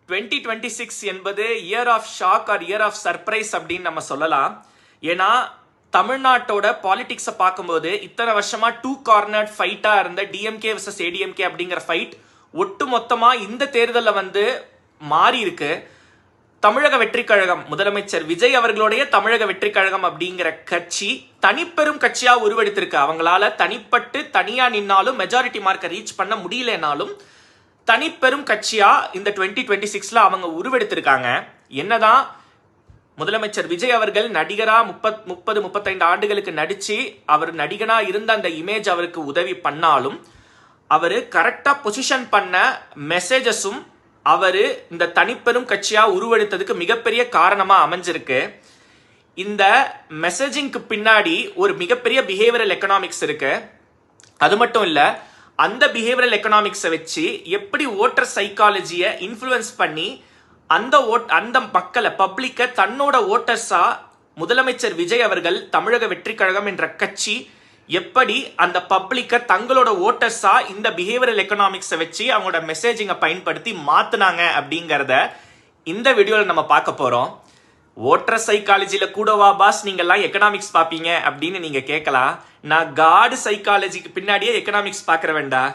2026 என்பது year of shock or year of surprise அப்படின்னு நம்ம சொல்லலாம். ஏன்னா தமிழ்நாட்டோட பாலிடிக்ஸை பார்க்கும்போது இத்தனை வருஷமா டூ கார்னர் ஃபைட்டா இருந்த டிஎம்கே vs ஏடிஎம்கே அப்படிங்கிற ஃபைட் ஒட்டு மொத்தமா இந்த தேர்தலில் மாறி இருக்கு. தமிழக வெற்றி கழகம், முதலமைச்சர் விஜய் அவர்களுடைய தமிழக வெற்றி கழகம் அப்படிங்கிற கட்சி தனிப்பெரும் கட்சியா உருவெடுத்திருக்கு. அவங்களால தனிப்பட்டு தனியா நின்னாலும் மெஜாரிட்டி மார்க்கை ரீச் பண்ண முடியலனாலும் தனிப்பெரும் கட்சியா இந்த 2026ல அவங்க உருவெடுத்திருக்காங்க. என்னதான் முதலமைச்சர் விஜய் அவர்கள் நடிகரா 35 ஆண்டுகளுக்கு நடிச்சு அவர் நடிகனா இருந்த அந்த இமேஜ் அவருக்கு உதவி பண்ணாலும் அவரு கரெக்டா பொசிஷன் பண்ண மெசேஜஸும் அவரு இந்த தனிப்பெரும் கட்சியா உருவெடுத்ததுக்கு மிகப்பெரிய காரணமா அமைஞ்சிருக்கு. இந்த மெசேஜிங்க்கு பின்னாடி ஒரு மிகப்பெரிய பிஹேவியரல் எக்கனாமிக்ஸ் இருக்கு. அது மட்டும் இல்ல, அந்த பிஹேவியரல் எக்கனாமிக்ஸை வச்சு எப்படி ஓட்டர் சைக்காலஜியை இன்ஃப்ளூயன்ஸ் பண்ணி அந்த மக்களை பப்ளிக்கை தன்னோட ஓட்டர்ஸா முதலமைச்சர் விஜய் அவர்கள் தமிழக வெற்றி கழகம் என்ற கட்சி எப்படி அந்த பப்ளிக்கை தங்களோட ஓட்டர்ஸா இந்த பிஹேவியரல் எக்கனாமிக்ஸை வச்சு அவங்களோட மெசேஜிங்கை பயன்படுத்தி மாத்தினாங்க அப்படிங்கிறத இந்த வீடியோவில் நம்ம பார்க்க போறோம். ஓட்டர் சைக்காலஜியில கூடவா பாஸ் நீங்கெல்லாம் எக்கனாமிக்ஸ் பார்ப்பீங்க அப்படின்னு நீங்க கேட்கலாம். நான் காடு சைக்காலஜிக்கு பின்னாடியே எக்கனாமிக்ஸ் பார்க்கற வேண்டாம்.